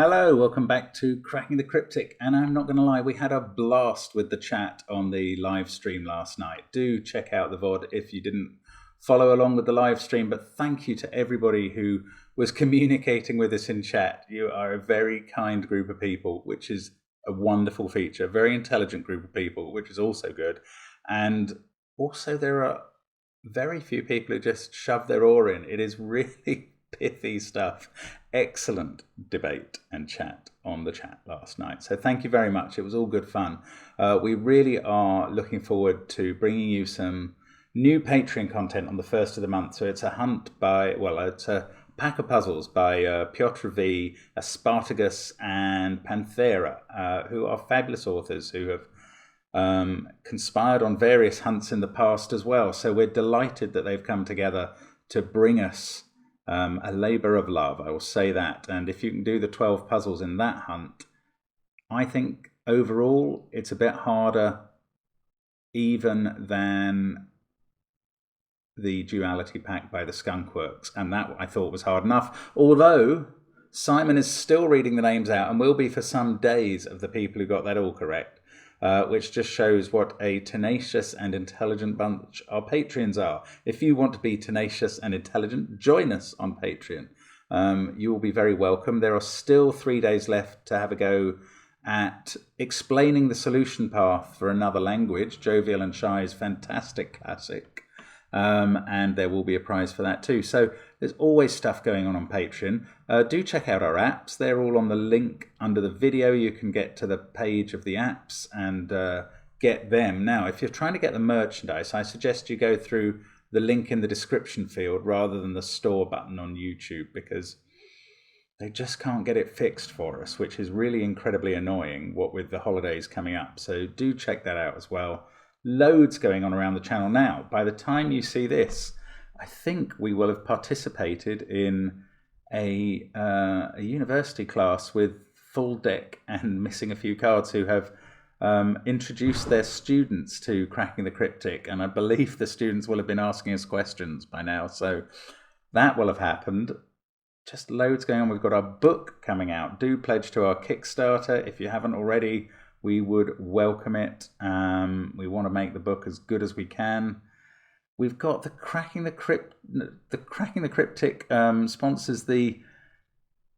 Hello, welcome back to Cracking the Cryptic. And I'm not going to lie, we had a blast with the chat on the live stream last night. Do check out the VOD if you didn't follow along with the live stream. But thank you to everybody who was communicating with us in chat. You are a very kind group of people, which is a wonderful feature. Very intelligent group of people, which is also good. And also there are very few people who just shove their oar in. It is really pithy stuff. Excellent debate and chat on the chat last night. So thank you very much. It was all good fun. We really are looking forward to bringing you some new Patreon content on the first of the month. So it's a hunt by, well, it's a pack of puzzles by Piotr V, Spartacus and Panthera, who are fabulous authors who have conspired on various hunts in the past as well. So we're delighted that they've come together to bring us a labour of love, I will say that. And if you can do the 12 puzzles in that hunt, I think overall it's a bit harder even than the duality pack by the Skunk Works, and that I thought was hard enough. Although Simon is still reading the names out and will be for some days of the people who got that all correct. Which just shows what a tenacious and intelligent bunch our Patreons are. If you want to be tenacious and intelligent, join us on Patreon. You will be very welcome. There are still 3 days left to have a go at explaining the solution path for another language, Jovial and Shy's fantastic classic. And there will be a prize for that too. So there's always stuff going on Patreon. Do check out our apps. They're all on the link under the video. You can get to the page of the apps and get them. Now, if you're trying to get the merchandise, I suggest you go through the link in the description field rather than the store button on YouTube, because they just can't get it fixed for us, which is really incredibly annoying, what with the holidays coming up. So do check that out as well. Loads going on around the channel now. By the time you see this, I think we will have participated in a university class with full deck and missing a few cards, who have introduced their students to Cracking the Cryptic, and I believe the students will have been asking us questions by now, so that will have happened. Just loads going on. We've got our book coming out. Do pledge to our Kickstarter if you haven't already. We would welcome it. We want to make the book as good as we can. We've got the Cracking the Cryptic sponsors the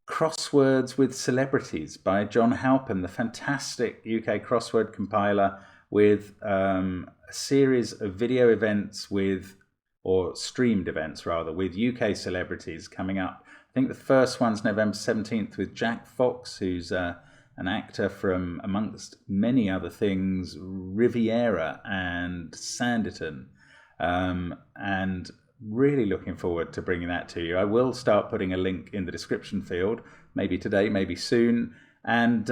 Crosswords with Celebrities by John Halpin, the fantastic UK crossword compiler, with a series of video events or streamed events rather, with UK celebrities coming up. I think the first one's November 17th with Jack Fox, who's an actor from, amongst many other things, Riviera and Sanditon. And really looking forward to bringing that to you. I will start putting a link in the description field, maybe today, maybe soon. And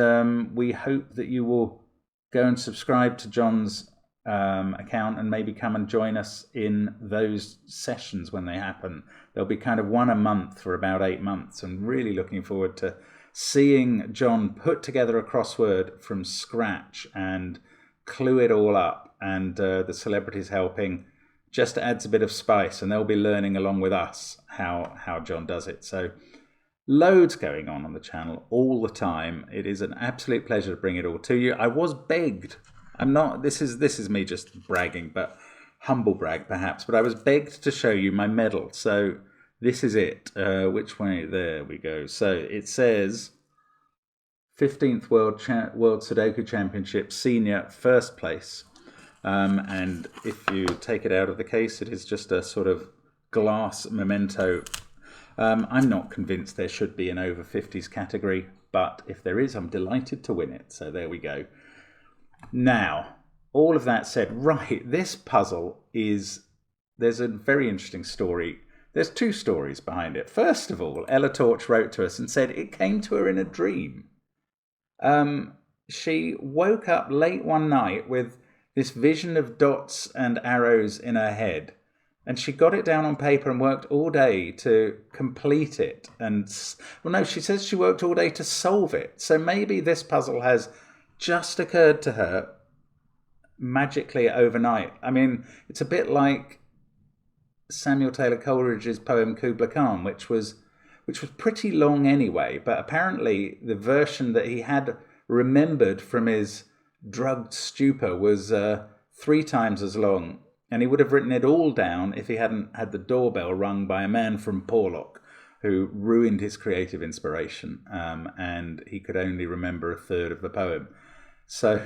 we hope that you will go and subscribe to John's account and maybe come and join us in those sessions when they happen. There'll be kind of one a month for about 8 months, and really looking forward to seeing John put together a crossword from scratch and clue it all up, and the celebrities helping just adds a bit of spice, and they'll be learning along with us how John does it. So loads going on the channel all the time. It is an absolute pleasure to bring it all to you. I was begged. I'm not, this is me just bragging, but humble brag perhaps, but I was begged to show you my medal. So this is it. Which way? There we go. So it says 15th World Sudoku Championship Senior, first place. And if you take it out of the case, it is just a sort of glass memento. I'm not convinced there should be an over 50s category, but if there is, I'm delighted to win it. So there we go. Now, all of that said, right, this puzzle there's a very interesting story. There's 2 stories behind it. First of all, Ella Torch wrote to us and said it came to her in a dream. She woke up late one night with this vision of dots and arrows in her head, and she got it down on paper and worked all day to complete it. And, well, no, she says she worked all day to solve it. So maybe this puzzle has just occurred to her magically overnight. I mean, it's a bit like Samuel Taylor Coleridge's poem Kubla Khan, which was which was pretty long anyway, but apparently the version that he had remembered from his drugged stupor was 3 times as long, and he would have written it all down if he hadn't had the doorbell rung by a man from Porlock who ruined his creative inspiration, and he could only remember a third of the poem. So,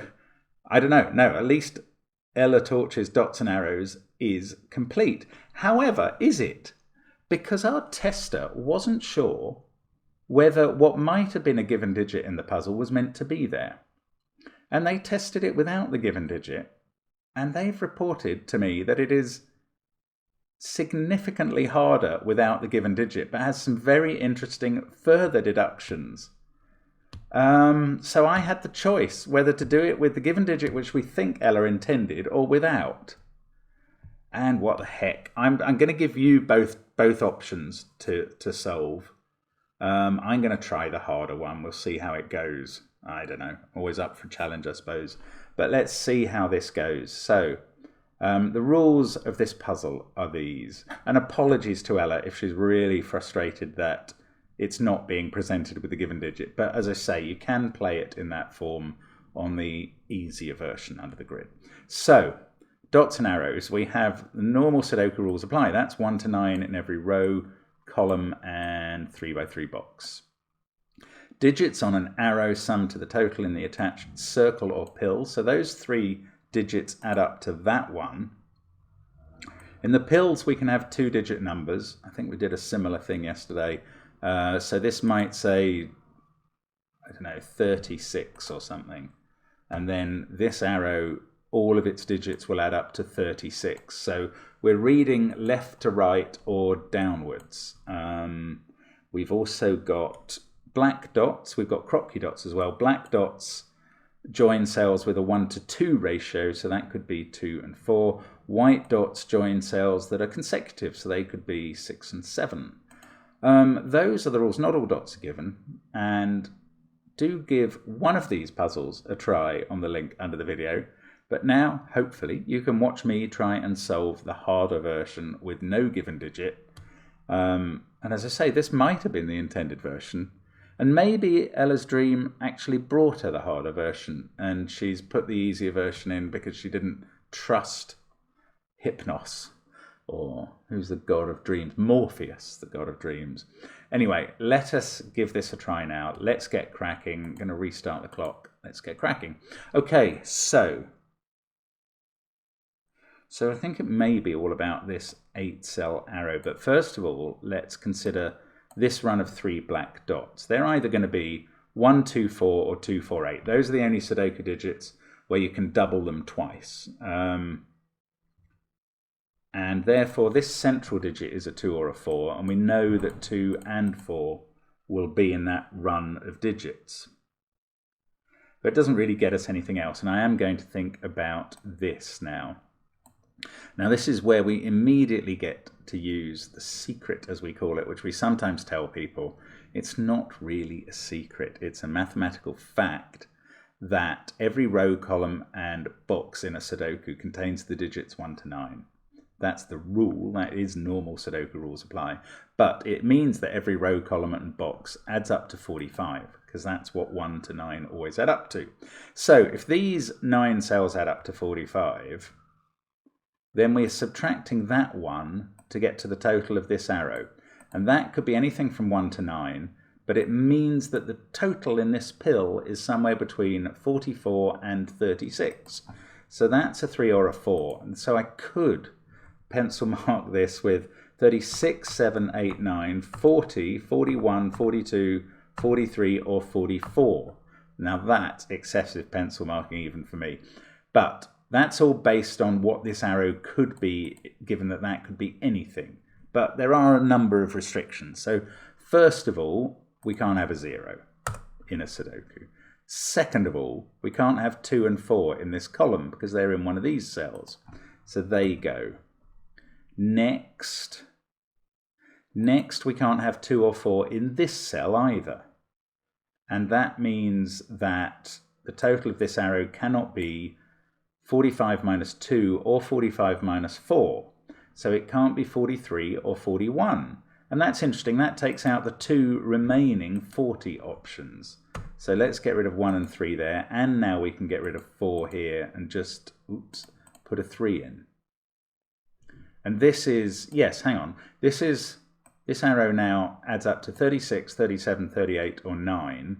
I don't know. No, at least Ella Torch's Dots and Arrows is complete. However, is it? Because our tester wasn't sure whether what might have been a given digit in the puzzle was meant to be there. And they tested it without the given digit, and they've reported to me that it is significantly harder without the given digit, but has some very interesting further deductions. So I had the choice whether to do it with the given digit, which we think Ella intended, or without. And what the heck? I'm going to give you both options to solve. I'm going to try the harder one. We'll see how it goes. I don't know. Always up for a challenge, I suppose. But let's see how this goes. So, the rules of this puzzle are these. And apologies to Ella if she's really frustrated that it's not being presented with a given digit. But as I say, you can play it in that form on the easier version under the grid. So, dots and arrows, we have the normal Sudoku rules apply. That's 1 to 9 in every row, column, and 3 by 3 box. Digits on an arrow sum to the total in the attached circle or pill. So those 3 digits add up to that one. In the pills, we can have 2-digit numbers. I think we did a similar thing yesterday. So this might say, I don't know, 36 or something. And then this arrow, all of its digits will add up to 36. So we're reading left to right or downwards. We've also got black dots. We've got Kropke dots as well. Black dots join cells with a 1 to 2 ratio, so that could be 2 and 4. White dots join cells that are consecutive, so they could be 6 and 7. Those are the rules. Not all dots are given, and do give one of these puzzles a try on the link under the video. But now, hopefully, you can watch me try and solve the harder version with no given digit. And as I say, this might have been the intended version. And maybe Ella's dream actually brought her the harder version, and she's put the easier version in because she didn't trust Hypnos, or who's the god of dreams? Morpheus, the god of dreams. Anyway, let us give this a try now. Let's get cracking. I'm going to restart the clock. Let's get cracking. Okay, so I think it may be all about this 8-cell arrow. But first of all, let's consider this run of 3 black dots. They're either going to be 1, 2, 4 or 2, 4, 8. Those are the only Sudoku digits where you can double them twice. And therefore, this central digit is a 2 or a 4. And we know that 2 and 4 will be in that run of digits. But it doesn't really get us anything else. And I am going to think about this now. Now, this is where we immediately get to use the secret, as we call it, which we sometimes tell people. It's not really a secret. It's a mathematical fact that every row, column, and box in a Sudoku contains the digits 1 to 9. That's the rule. That is normal Sudoku rules apply. But it means that every row, column, and box adds up to 45, because that's what 1 to 9 always add up to. So if these 9 cells add up to 45, then we're subtracting that one to get to the total of this arrow. And that could be anything from 1 to 9, but it means that the total in this pill is somewhere between 44 and 36. So that's a 3 or a 4. And so I could pencil mark this with 36, 7, 8, 9, 40, 41, 42, 43, or 44. Now that's excessive pencil marking even for me. But that's all based on what this arrow could be, given that that could be anything. But there are a number of restrictions. So first of all, we can't have a 0 in a Sudoku. Second of all, we can't have 2 and 4 in this column because they're in one of these cells. So they go. Next, we can't have 2 or 4 in this cell either. And that means that the total of this arrow cannot be 45 minus 2 or 45 minus 4. So it can't be 43 or 41. And that's interesting. That takes out the 2 remaining 40 options. So let's get rid of 1 and 3 there. And now we can get rid of 4 here and just, oops, put a 3 in. And this is, yes, hang on. This arrow now adds up to 36, 37, 38, or 9.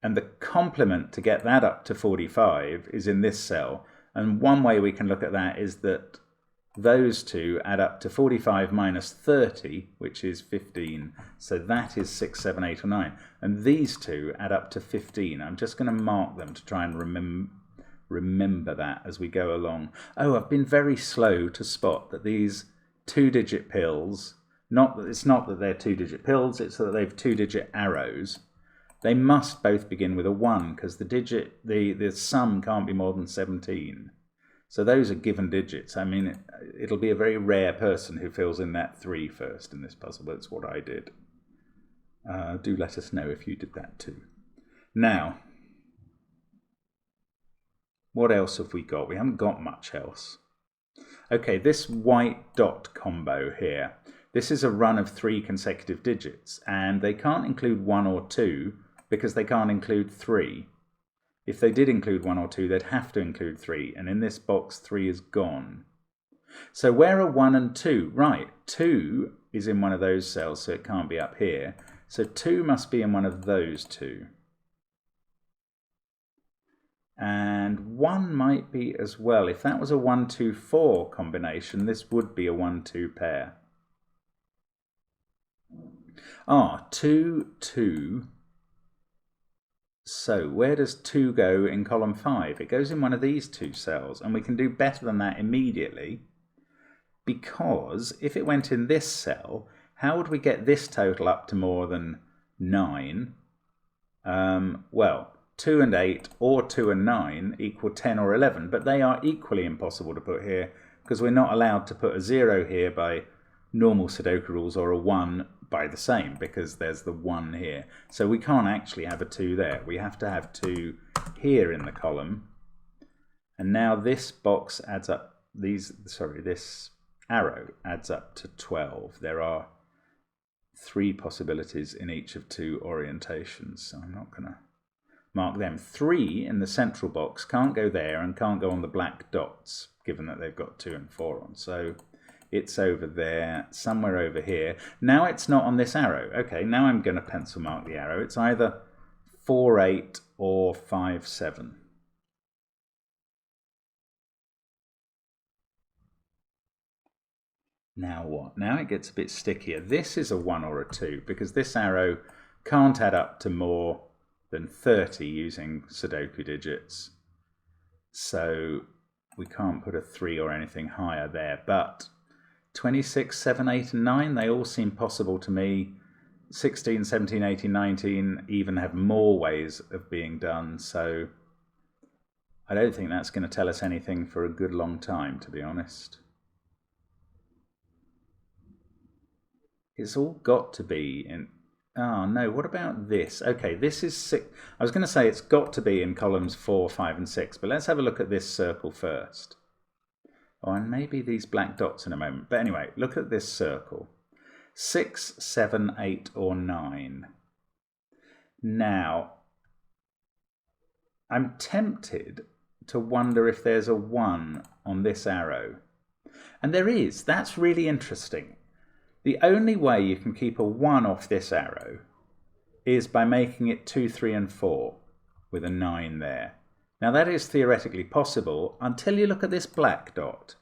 And the complement to get that up to 45 is in this cell. And one way we can look at that is that those 2 add up to 45 minus 30, which is 15. So that is 6, 7, 8, or 9. And these 2 add up to 15. I'm just going to mark them to try and remember that as we go along. Oh, I've been very slow to spot that these 2-digit pills, it's not that they're 2-digit pills, it's that they've 2-digit arrows. They must both begin with a 1 because the sum can't be more than 17. So those are given digits. I mean, it'll be a very rare person who fills in that 3 first in this puzzle, but it's what I did. Do let us know if you did that too. Now, what else have we got? We haven't got much else. Okay, this white dot combo here. This is a run of 3 consecutive digits, and they can't include 1 or 2 because they can't include 3. If they did include 1 or 2, they'd have to include 3, and in this box 3 is gone. So where are 1 and 2? Right, 2 is in one of those cells, so it can't be up here. So 2 must be in one of those 2. And 1 might be as well. If that was a 1, 2, 4 combination, this would be a 1, 2 pair. 2, 2. So where does 2 go in column 5? It goes in one of these 2 cells, and we can do better than that immediately, because if it went in this cell, how would we get this total up to more than 9? Well, 2 and 8 or 2 and 9 equal 10 or 11, but they are equally impossible to put here because we're not allowed to put a 0 here by normal Sudoku rules or a 1 by the same because there's the 1 here. So we can't actually have a 2 there. We have to have 2 here in the column. And now this box adds up, this arrow adds up to 12. There are 3 possibilities in each of 2 orientations, so I'm not going to mark them. 3 in the central box can't go there and can't go on the black dots, given that they've got 2 and 4 on. So it's over there, somewhere over here. Now it's not on this arrow. Okay, now I'm going to pencil mark the arrow. It's either 4, 8 or 5, 7. Now what? Now it gets a bit stickier. This is a 1 or a 2 because this arrow can't add up to more than 30 using Sudoku digits. So we can't put a 3 or anything higher there. But 26, 7, 8 and 9, they all seem possible to me. 16, 17, 18, 19 even have more ways of being done. So I don't think that's going to tell us anything for a good long time, to be honest. It's all got to be in... Oh, no, what about this? Okay, this is 6. I was going to say it's got to be in columns 4, 5, and 6, but let's have a look at this circle first. Oh, and maybe these black dots in a moment. But anyway, look at this circle. 6, 7, 8, or 9. Now, I'm tempted to wonder if there's a 1 on this arrow. And there is. That's really interesting. The only way you can keep a 1 off this arrow is by making it 2, 3, and 4 with a 9 there. Now that is theoretically possible until you look at this black dot.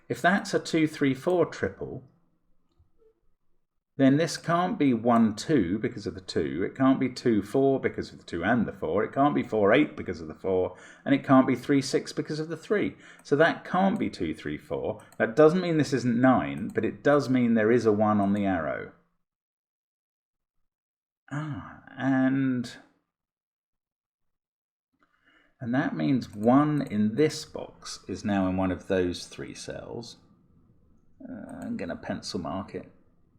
If that's a 2, 3, 4 triple, then this can't be 1, 2 because of the 2, it can't be 2, 4 because of the 2 and the 4, it can't be 4, 8 because of the 4, and it can't be 3, 6 because of the 3. So that can't be 2, 3, 4. That doesn't mean this isn't 9, but it does mean there is a 1 on the arrow. And that means 1 in this box is now in one of those 3 cells. I'm going to pencil mark it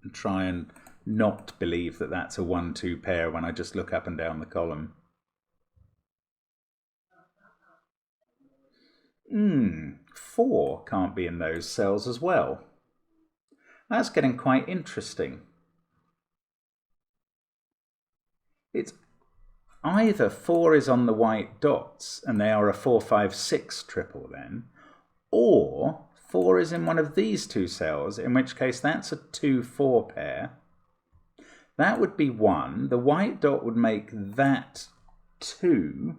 and try and not believe that that's a 1, 2 pair when I just look up and down the column. 4 can't be in those cells as well. That's getting quite interesting. It's either 4 is on the white dots and they are a 4, 5, 6 triple then, or 4 is in one of these two cells, in which case that's a 2, 4 pair. That would be 1. The white dot would make that 2.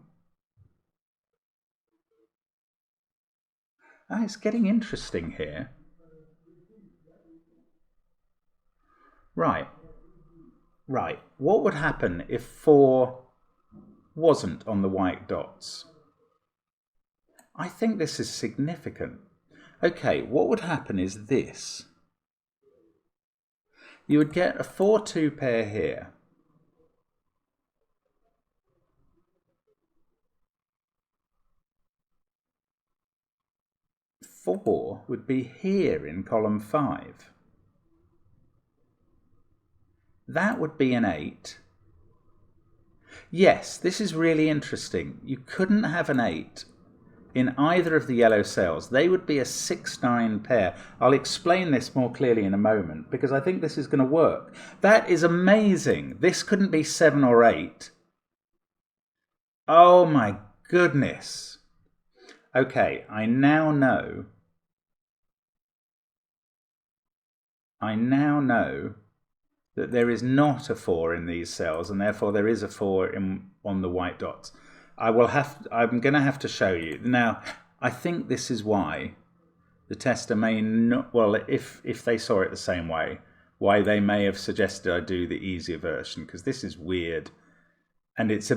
Ah, it's getting interesting here. Right. What would happen if 4 wasn't on the white dots? I think this is significant. Okay, what would happen is this. You would get a 4, 2 pair here. Four would be here in column 5. That would be an 8. Yes, this is really interesting. You couldn't have an 8 in either of the yellow cells. They would be a 6, 9 pair. I'll explain this more clearly in a moment because I think this is going to work. That is amazing. This couldn't be 7 or 8. Oh my goodness. Okay, I now know that there is not a 4 in these cells, and therefore there is a 4 on the white dots. I'm going to have to show you. Now, I think this is why the tester may not, well, if they saw it the same way, why they may have suggested I do the easier version, because this is weird, and it's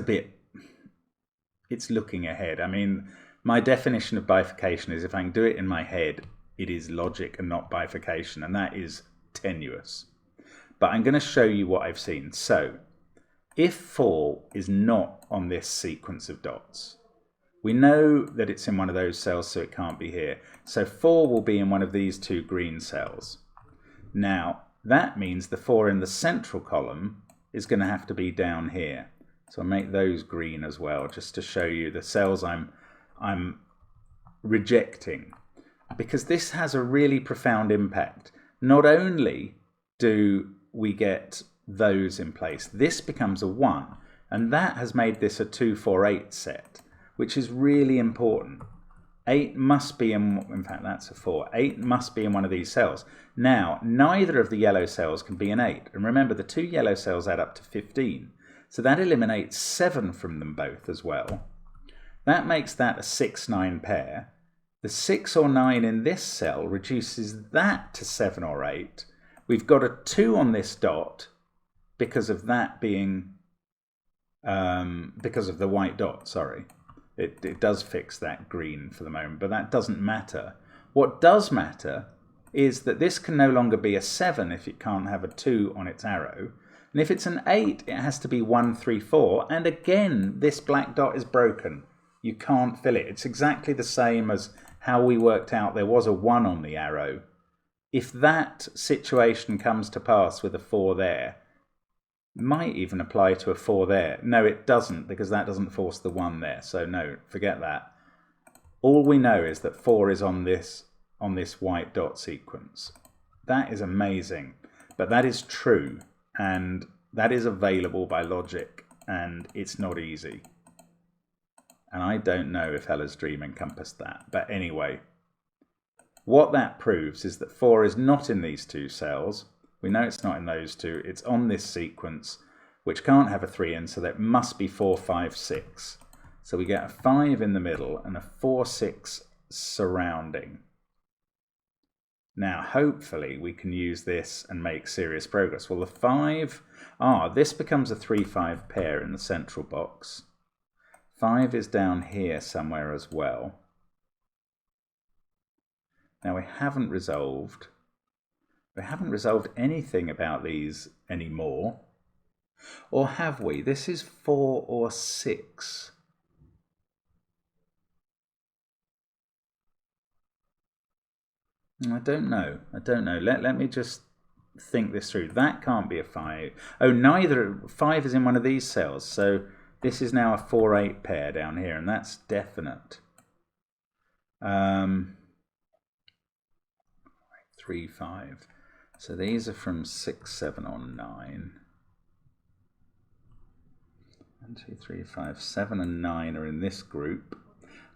looking ahead. I mean, my definition of bifurcation is if I can do it in my head, it is logic and not bifurcation, and that is tenuous. But I'm going to show you what I've seen. So, if 4 is not on this sequence of dots, we know that it's in one of those cells, so it can't be here. So 4 will be in one of these two green cells. Now, that means the 4 in the central column is going to have to be down here. So I'll make those green as well, just to show you the cells I'm rejecting. Because this has a really profound impact. Not only do we get those in place, this becomes a 1, and that has made this a 2, 4, 8 set, which is really important. 8 must be in fact that's a 4, 8 must be in one of these cells. Now, neither of the yellow cells can be an 8, and remember the two yellow cells add up to 15, so that eliminates 7 from them both as well. That makes that a 6, 9 pair. The 6 or 9 in this cell reduces that to 7 or 8. We've got a 2 on this dot because of that being, because of the white dot, sorry. It does fix that green for the moment, but that doesn't matter. What does matter is that this can no longer be a 7 if it can't have a 2 on its arrow. And if it's an 8, it has to be 1, 3, 4. And again, this black dot is broken. You can't fill it. It's exactly the same as how we worked out there was a 1 on the arrow. If that situation comes to pass with a 4 there, it might even apply to a 4 there. No, it doesn't, because that doesn't force the 1 there. So no, forget that. All we know is that 4 is on this white dot sequence. That is amazing. But that is true, and that is available by logic, and it's not easy. And I don't know if Ella's dream encompassed that. But anyway, what that proves is that 4 is not in these two cells. We know it's not in those two. It's on this sequence, which can't have a 3 in, so that must be 4, 5, 6. So we get a 5 in the middle and a 4, 6 surrounding. Now, hopefully, we can use this and make serious progress. Well, the 5, this becomes a 3, 5 pair in the central box. 5 is down here somewhere as well. Now, we haven't resolved anything about these anymore. Or have we? This is 4 or 6. I don't know. Let me just think this through. That can't be a 5. Oh, neither. 5 is in one of these cells. So this is now a 4, 8 pair down here, and that's definite. 3, 5. So these are from 6, 7, or 9. 1, 2, 3, 5, 7 and 9 are in this group.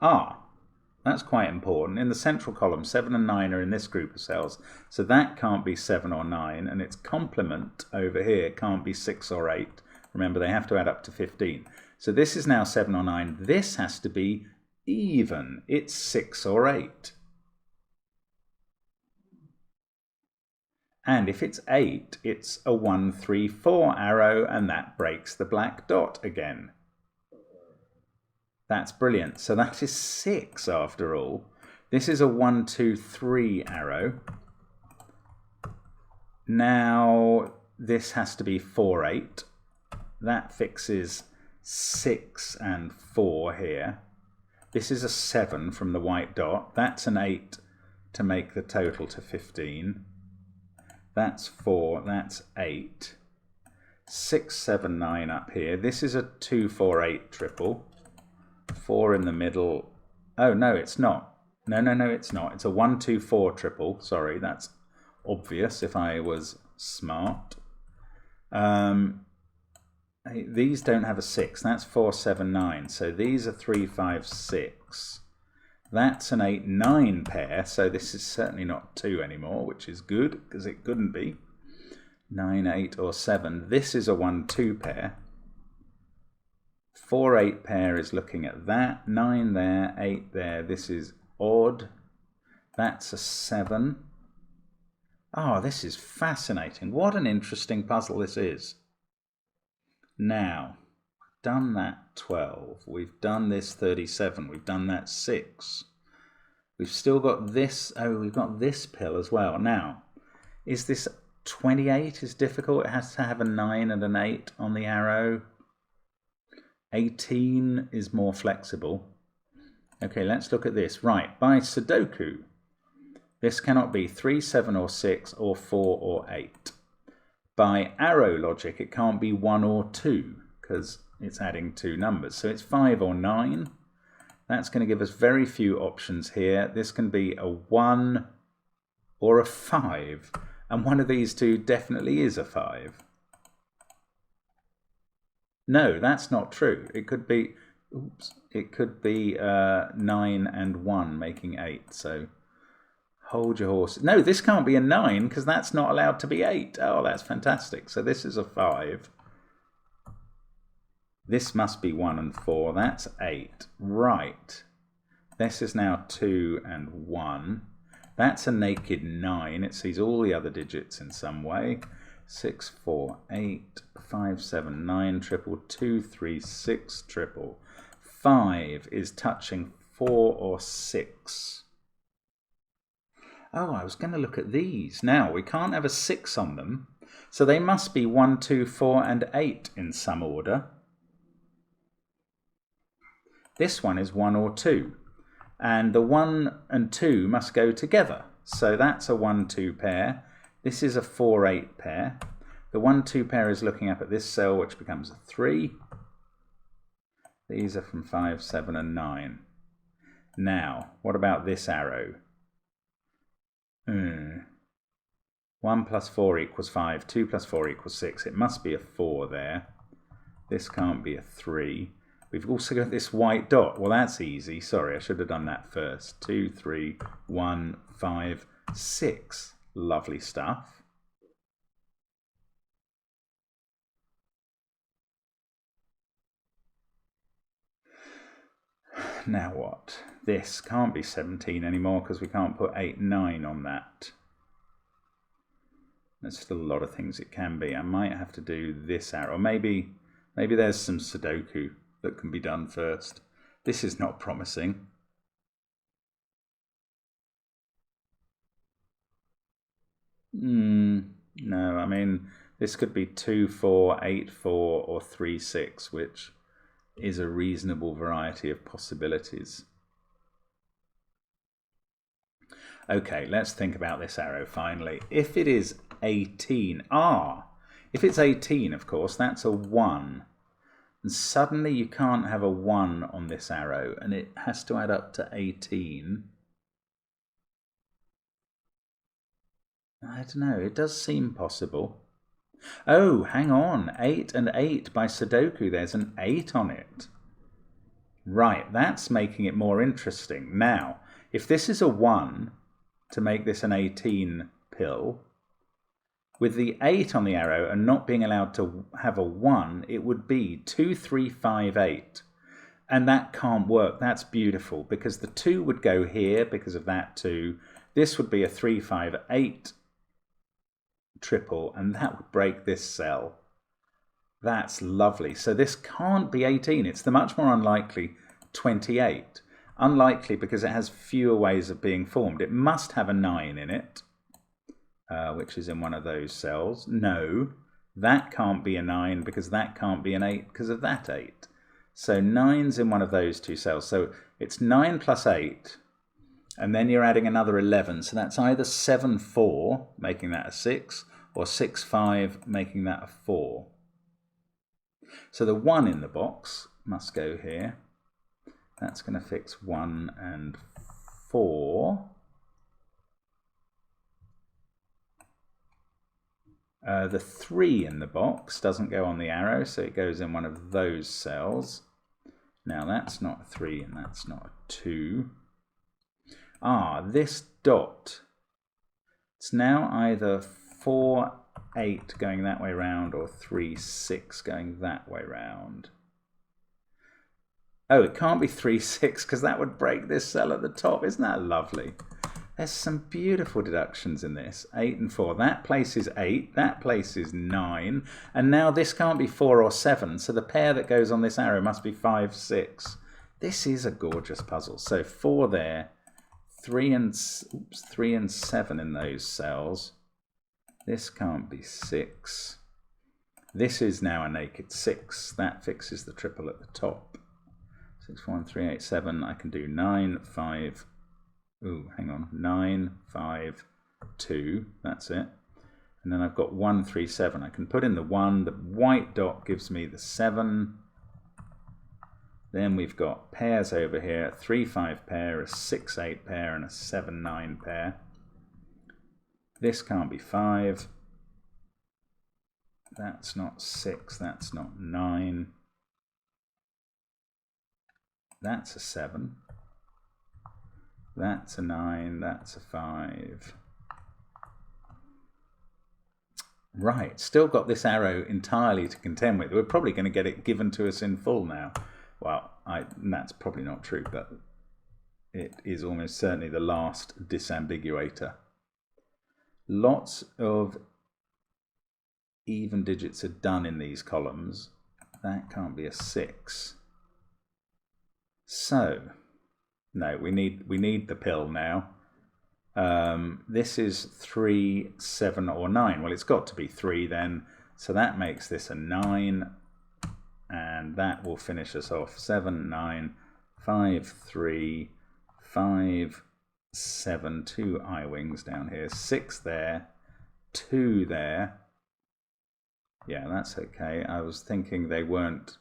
That's quite important. In the central column, 7 and 9 are in this group of cells. So that can't be 7 or 9, and its complement over here can't be 6 or 8. Remember, they have to add up to 15. So this is now 7 or 9. This has to be even. It's 6 or 8. And if it's 8, it's a 1, 3, 4 arrow, and that breaks the black dot again. That's brilliant. So that is 6 after all. This is a 1, 2, 3 arrow. Now this has to be 4, 8. That fixes 6 and 4 here. This is a 7 from the white dot. That's an 8 to make the total to 15. That's 4, that's 8. 6, 7, 9 up here. This is a 2, 4, 8 triple. 4 in the middle. Oh, no, it's not. No, it's not. It's a 1, 2, 4 triple. Sorry, that's obvious if I was smart. These don't have a 6. That's 4, 7, 9. So these are 3, 5, 6. That's an 8, 9 pair. So this is certainly not 2 anymore, which is good because it couldn't be. 9, 8, or 7. This is a 1, 2 pair. 4, 8 pair is looking at that. 9 there, 8 there. This is odd. That's a 7. Oh, this is fascinating. What an interesting puzzle this is. Now, we've done that 12. We've done this 37. We've done that 6. We've still got this. Oh, we've got this pill as well. Now, is this 28 is difficult? It has to have a 9 and an 8 on the arrow. 18 is more flexible. Okay, let's look at this. Right, by Sudoku, this cannot be 3, 7, or 6, or 4, or 8. By arrow logic, it can't be 1 or 2, because it's adding 2 numbers. So it's 5 or 9. That's going to give us very few options here. This can be a 1 or a 5. And one of these two definitely is a 5. No, that's not true. It could be, it could be 9 and 1 making 8. So hold your horses. No, this can't be a 9 because that's not allowed to be 8. Oh, that's fantastic. So this is a 5. This must be 1 and 4. That's 8. Right. This is now 2 and 1. That's a naked 9. It sees all the other digits in some way. 6, 4, 8, 5, 7, 9, triple, 2, 3, 6, triple. 5 is touching 4 or 6. Oh, I was going to look at these. Now, we can't have a 6 on them, so they must be 1, 2, 4, and 8 in some order. This one is 1 or 2, and the 1 and 2 must go together. So that's a 1, 2 pair. This is a 4, 8 pair. The 1, 2 pair is looking up at this cell, which becomes a 3. These are from 5, 7, and 9. Now, what about this arrow? 1 plus 4 equals 5. 2 plus 4 equals 6. It must be a 4 there. This can't be a 3. We've also got this white dot. Well, that's easy. Sorry, I should have done that first. 2, 3, 1, 5, 6. Lovely stuff. Now what? This can't be 17 anymore because we can't put 8, 9 on that. There's still a lot of things it can be. I might have to do this arrow. Maybe there's some Sudoku that can be done first. This is not promising. No, I mean, this could be 2, 4, 8, 4, or 3, 6, which is a reasonable variety of possibilities. Okay, let's think about this arrow finally. If it is 18, if it's 18, of course, that's a 1. And suddenly you can't have a 1 on this arrow, and it has to add up to 18. I don't know, it does seem possible. Oh, hang on, 8 and 8 by Sudoku, there's an 8 on it. Right, that's making it more interesting. Now, if this is a 1, to make this an 18 pill, with the 8 on the arrow and not being allowed to have a 1, it would be 2, 3, 5, 8. And that can't work. That's beautiful, because the 2 would go here because of that 2. This would be a 3, 5, 8 triple, and that would break this cell. That's lovely. So this can't be 18. It's the much more unlikely 28. Unlikely because it has fewer ways of being formed. It must have a 9 in it, which is in one of those cells. No, that can't be a 9 because that can't be an 8 because of that 8. So 9's in one of those two cells. So it's 9 plus 8, and then you're adding another 11. So that's either 7, 4, making that a 6, or 6, 5, making that a 4. So the 1 in the box must go here. That's going to fix 1 and 4. The 3 in the box doesn't go on the arrow, so it goes in one of those cells. Now that's not a 3 and that's not a 2. This dot. It's now either 4, 8 going that way round or 3, 6 going that way round. Oh, it can't be 3, 6 because that would break this cell at the top. Isn't that lovely? There's some beautiful deductions in this. 8 and 4. That place is 8. That place is 9. And now this can't be 4 or 7. So the pair that goes on this arrow must be 5, 6. This is a gorgeous puzzle. So 4 there. 3 and 7 in those cells. This can't be 6. This is now a naked 6. That fixes the triple at the top. 6, 4, 1, 3, 8, 7. I can do 9, 5. Ooh, hang on. 9, 5, 2. That's it. And then I've got 1, 3, 7. I can put in the 1. The white dot gives me the 7. Then we've got pairs over here. 3, 5 pair, a 6, 8 pair, and a 7, 9 pair. This can't be 5. That's not 6. That's not 9. That's a 7. That's a 9. That's a 5. Right, still got this arrow entirely to contend with. We're probably going to get it given to us in full now. Well, that's probably not true, but it is almost certainly the last disambiguator. Lots of even digits are done in these columns. That can't be a 6. So, no, we need the pill now. This is 3, 7, or 9. Well, it's got to be 3 then. So that makes this a 9. And that will finish us off. 7, 9, 5, 3, 5, 7, 2 I-wings down here. 6 there, 2 there. Yeah, that's okay. I was thinking they weren't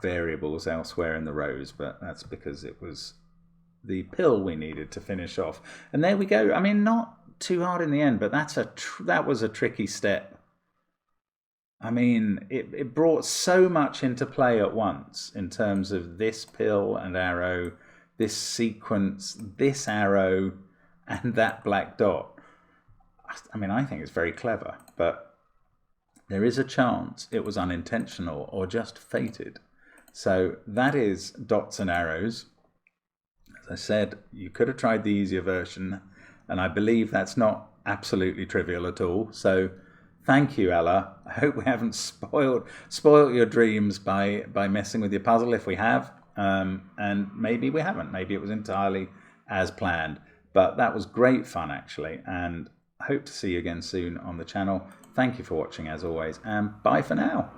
variables elsewhere in the rows, but that's because it was the pill we needed to finish off. And there we go. I mean, not too hard in the end, but that was a tricky step. I mean, it brought so much into play at once in terms of this pill and arrow, this sequence, this arrow, and that black dot. I mean, I think it's very clever, but there is a chance it was unintentional or just fated. So that is dots and arrows. As I said, you could have tried the easier version, and I believe that's not absolutely trivial at all. So thank you, Ella. I hope we haven't spoiled your dreams by messing with your puzzle. If we have, and maybe we haven't. Maybe it was entirely as planned. But that was great fun, actually, and I hope to see you again soon on the channel. Thank you for watching, as always, and bye for now.